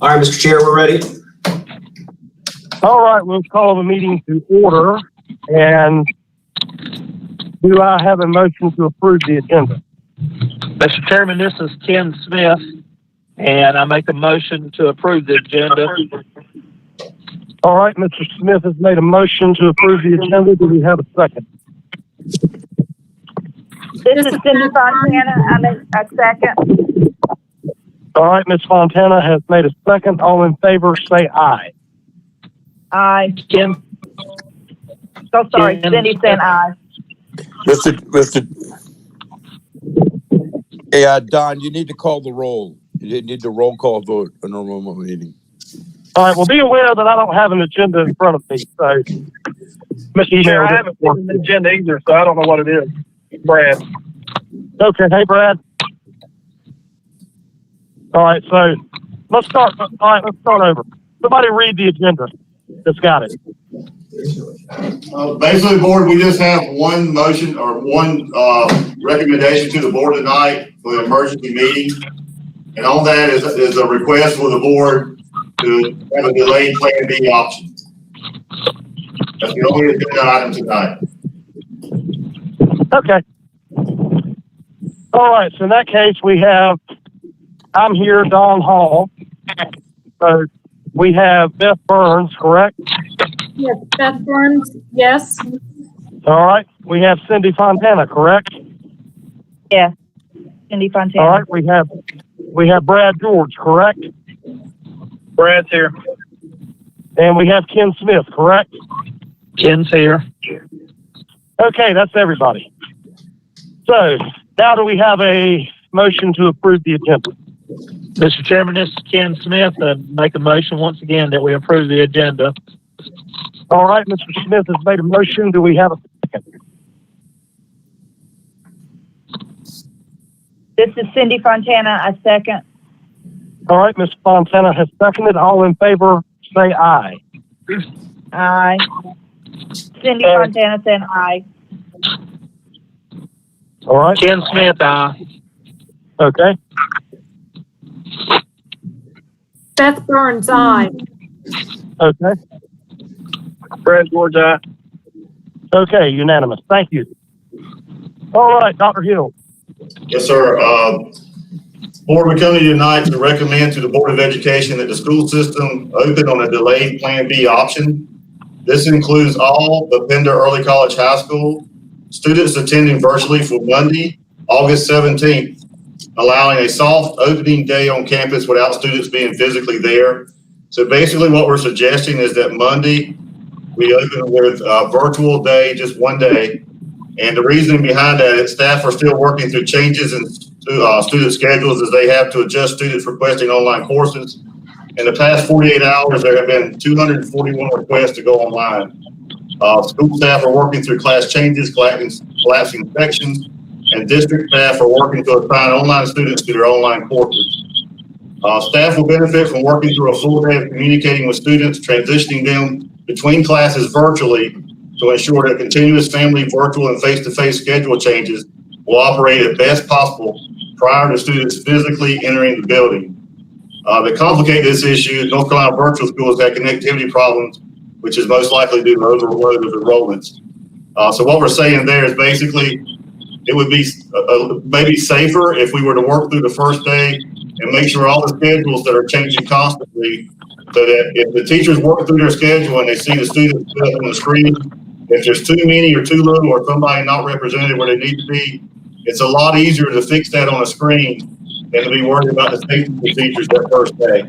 All right, Mr. Chair, we're ready. All right, we'll call the meeting to order. And do I have a motion to approve the agenda? Mr. Chairman, this is Ken Smith, and I make a motion to approve the agenda. All right, Mr. Smith has made a motion to approve the agenda. Do we have a second? This is Cindy Fontana. I make a second. All right, Ms. Fontana has made a second. All in favor, say aye. Aye. Ken? So sorry, Ken. Cindy said aye. Hey, Don, you need to call the roll. You need the roll call vote in a normal meeting. All right, well, be aware that I don't have an agenda in front of me, so Mr. Chair, I haven't seen an agenda either, so I don't know what it is. Brad. Okay, hey, Brad. All right, so let's start. All right, let's start over. Somebody read the agenda that's got it. Basically, board, we just have one motion or one recommendation to the board tonight for the emergency meeting. And on that is a request for the board to have a delayed Plan B option. That's the only agenda item tonight. Okay. All right, so in that case, I'm here, Don Hall. So we have Beth Burns, correct? Yes, Beth Burns, yes. All right, we have Cindy Fontana, correct? Yes, Cindy Fontana. All right, we have Brad George, correct? Brad's here. And we have Ken Smith, correct? Ken's here. Okay, that's everybody. So now do we have a motion to approve the agenda? Mr. Chairman, this is Ken Smith, and make a motion once again that we approve the agenda. All right, Mr. Smith has made a motion. Do we have a second? This is Cindy Fontana. I second. All right, Ms. Fontana has seconded. All in favor, say aye. Aye. Cindy Fontana said aye. All right. Ken Smith, aye. Okay. Beth Burns, aye. Okay. Brad George, aye. Okay, unanimous. Thank you. All right, Dr. Hill. Yes, sir. Board, we come to you tonight to recommend to the Board of Education that the school system open on a delayed Plan B option. This includes all but Pender Early College High School students attending virtually for Monday, August 17th, allowing a soft opening day on campus without students being physically there. So basically what we're suggesting is that Monday we open with a virtual day, just one day. And the reason behind that is staff are still working through changes in student schedules as they have to adjust students requesting online courses. In the past 48 hours, there have been 241 requests to go online. School staff are working through class changes, collapsing sections, and district staff are working to assign online students to their online courses. Staff will benefit from working through a full day of communicating with students, transitioning them between classes virtually to ensure that continuous family, virtual, and face-to-face schedule changes will operate as best possible prior to students physically entering the building. To complicate this issue, North Carolina Virtual Schools had connectivity problems, which is most likely due to overload of enrollments. So what we're saying there is basically it would be maybe safer if we were to work through the first day and make sure all the schedules that are changing constantly, so that if the teachers work through their schedule and they see the students on the screen, if there's too many or too little or somebody not represented where they need to be, it's a lot easier to fix that on a screen than to be worried about the safety procedures that first day.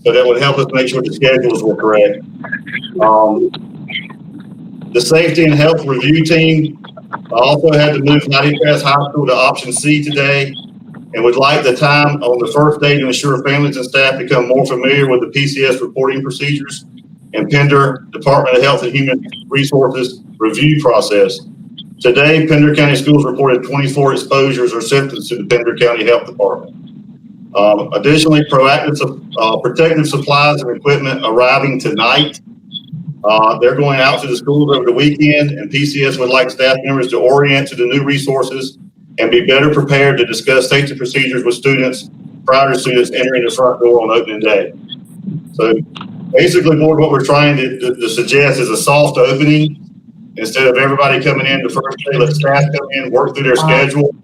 So that would help us make sure the schedules were correct. The safety and health review team also had to move Mighty Crest High School to option C today, and would like the time on the first day to ensure families and staff become more familiar with the PCS reporting procedures and Pender Department of Health and Human Resources review process. Today, Pender County Schools reported 24 exposures or symptoms to the Pender County Health Department. Additionally, protective supplies and equipment arriving tonight. They're going out to the schools over the weekend, and PCS would like staff members to orient to the new resources and be better prepared to discuss safety procedures with students prior to students entering the front door on opening day. So basically, board, what we're trying to suggest is a soft opening. Instead of everybody coming in the first day, let staff come in, work through their schedule,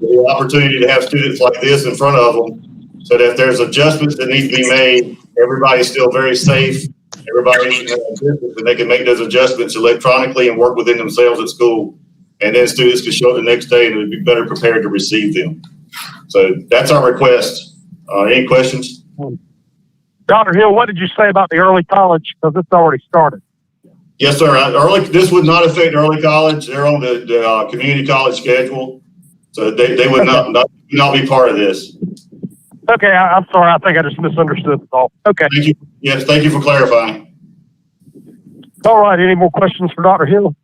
the opportunity to have students like this in front of them, so that if there's adjustments that need to be made, everybody's still very safe. Everybody, and they can make those adjustments electronically and work within themselves at school. And then students can show up the next day and be better prepared to receive them. So that's our request. Any questions? Dr. Hill, what did you say about the early college? Because it's already started. Yes, sir. This would not affect early college. They're on the community college schedule. So they would not be part of this. Okay, I'm sorry. I think I just misunderstood the all. Okay. Thank you. Yes, thank you for clarifying. All right. Any more questions for Dr. Hill?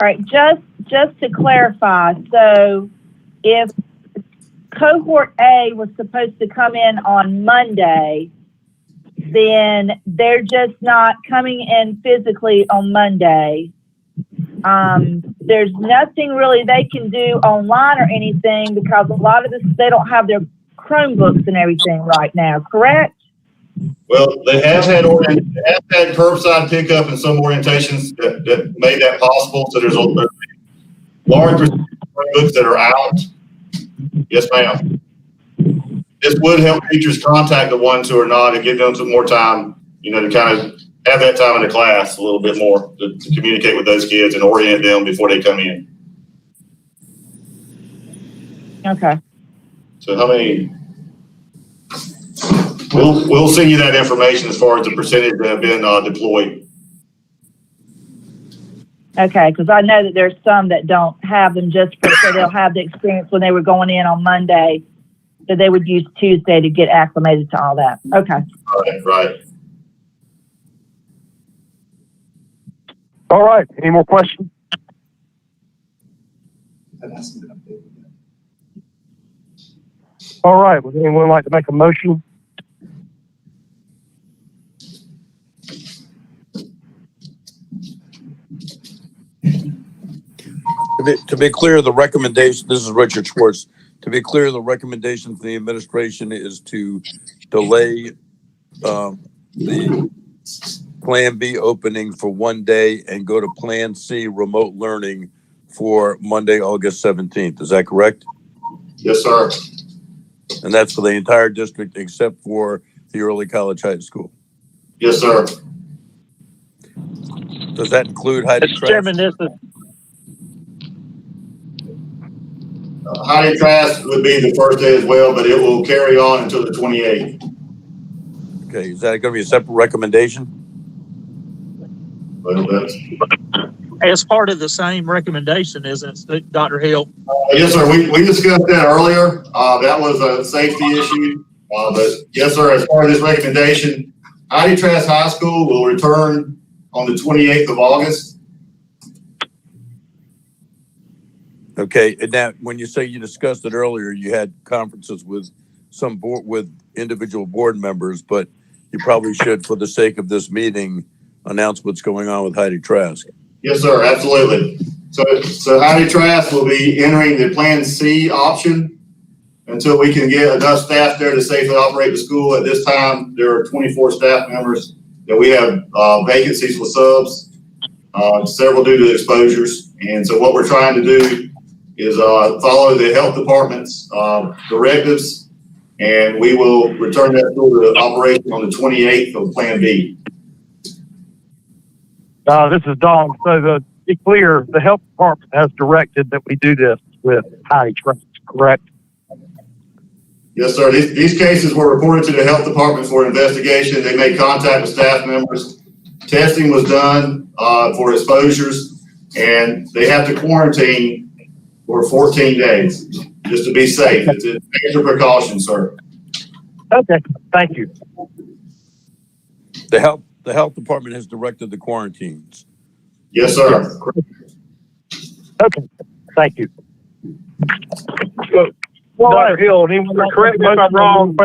All right, just to clarify, so if cohort A was supposed to come in on Monday, then they're just not coming in physically on Monday. There's nothing really they can do online or anything because a lot of this, they don't have their Chromebooks and everything right now, correct? Well, they have had curbside pickup and some orientations that made that possible. So there's a large percentage of books that are out. Yes, ma'am. This would help teachers contact the ones who are not and give them some more time, to kind of have that time in the class a little bit more to communicate with those kids and orient them before they come in. Okay. So how many? We'll send you that information as far as the percentage that have been deployed. Okay, because I know that there's some that don't have them so they'll have the experience when they were going in on Monday, that they would use Tuesday to get acclimated to all that. Okay. Right. All right. Any more questions? All right. Would anyone like to make a motion? To be clear, the recommendation, this is Richard Schwartz. To be clear, the recommendation from the administration is to delay the Plan B opening for one day and go to Plan C remote learning for Monday, August 17th. Is that correct? Yes, sir. And that's for the entire district except for the early college high school. Yes, sir. Does that include Heidi Mr. Chairman, this is Heidi Trask would be the first day as well, but it will carry on until the 28th. Okay, is that going to be a separate recommendation? Well, that's, as part of the same recommendation, isn't it, Dr. Hill? yes, sir. We discussed that earlier. That was a safety issue. But yes, sir, as part of this recommendation, Heidi Trask High School will return on the 28th of August. Okay, and now when you say you discussed it earlier, you had conferences with with individual board members, but you probably should, for the sake of this meeting, announce what's going on with Heidi Trask. Yes, sir, absolutely. So Heidi Trask will be entering the Plan C option until we can get enough staff there to safely operate the school. At this time, there are 24 staff members that we have vacancies with subs, several due to exposures. And so what we're trying to do is follow the health department's directives, and we will return that school to operation on the 28th of Plan B. This is Don. So to be clear, the health department has directed that we do this with Heidi Trask, correct? Yes, sir. These cases were reported to the health department for investigation. They made contact with staff members. Testing was done for exposures, and they have to quarantine for 14 days just to be safe. It's a major precaution, sir. Okay, thank you. The health department has directed the quarantines. Yes, sir. Okay, thank you. Dr. Hill, correct me if I'm wrong.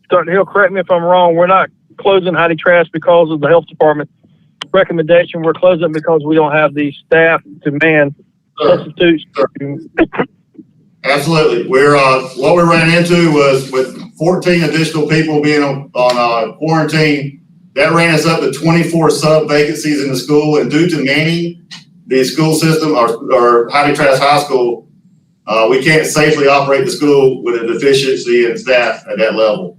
Dr. Hill, correct me if I'm wrong. We're not closing Heidi Trask because of the health department. recommendation, we're closing because we don't have the staff to man substitutes. Absolutely. What we ran into was with 14 additional people being on quarantine, that ran us up to 24 sub vacancies in the school. And due to manning the school system or Heidi Trask High School, we can't safely operate the school with a deficiency in staff at that level.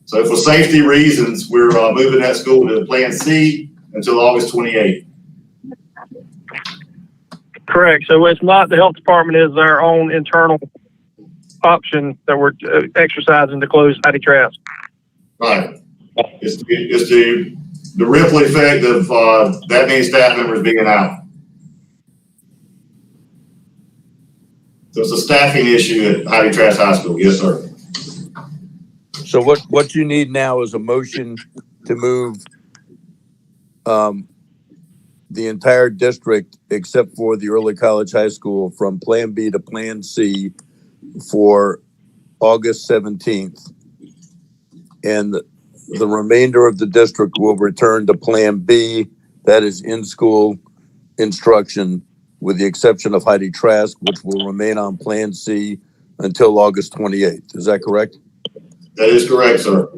So for safety reasons, we're moving that school to Plan C until August 28th. Correct. So it's not the health department is their own internal option that we're exercising to close Heidi Trask. Right. It's the ripple effect of that many staff members being out. So it's a staffing issue at Heidi Trask High School. Yes, sir. So what you need now is a motion to move the entire district, except for the early college high school, from Plan B to Plan C for August 17th. And the remainder of the district will return to Plan B, that is in-school instruction, with the exception of Heidi Trask, which will remain on Plan C until August 28th. Is that correct? That is correct, sir.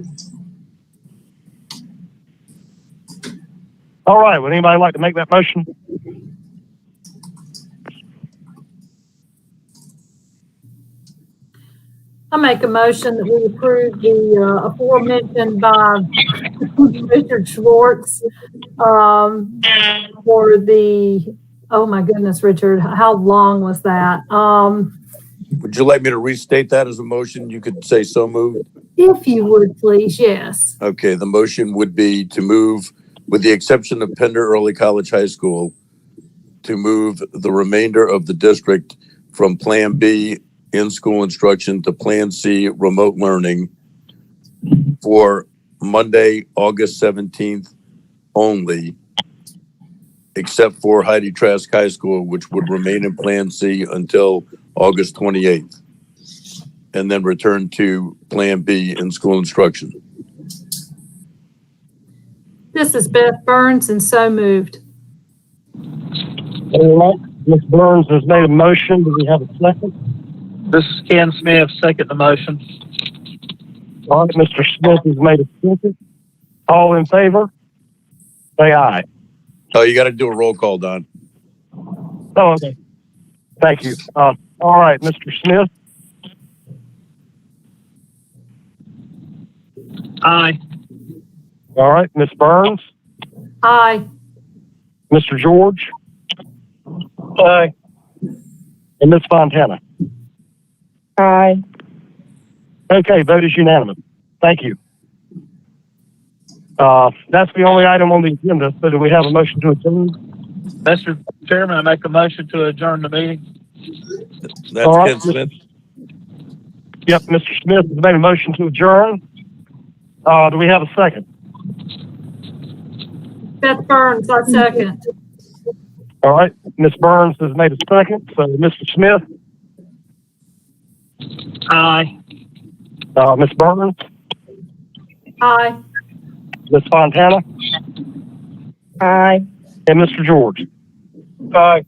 All right. Would anybody like to make that motion? I make a motion that we approve the aforementioned by Richard Schwartz for the, oh my goodness, Richard, how long was that? Would you like me to restate that as a motion? You could say so moved. If you would, please, yes. Okay, the motion would be to move, with the exception of Pender Early College High School, to move the remainder of the district from Plan B in-school instruction to Plan C remote learning for Monday, August 17th only, except for Heidi Trask High School, which would remain in Plan C until August 28th, and then return to Plan B in-school instruction. This is Beth Burns, and so moved. All right. Ms. Burns has made a motion. Do we have a second? This is Ken Smith, second the motion. All right. Mr. Smith has made a second. All in favor? Say aye. Oh, you got to do a roll call, Don. Oh, okay. Thank you. All right, Mr. Smith. Aye. All right, Ms. Burns. Aye. Mr. George. Aye. And Ms. Fontana. Aye. Okay, vote is unanimous. Thank you. That's the only item on the agenda. So do we have a motion to adjourn? Mr. Chairman, I make a motion to adjourn the meeting. That's All right. Ken Smith. Yep, Mr. Smith has made a motion to adjourn. Do we have a second? Beth Burns, I second. All right, Ms. Burns has made a second. So Mr. Smith, Aye. Ms. Burns, Aye. Ms. Fontana, Aye. and Mr. George. Aye.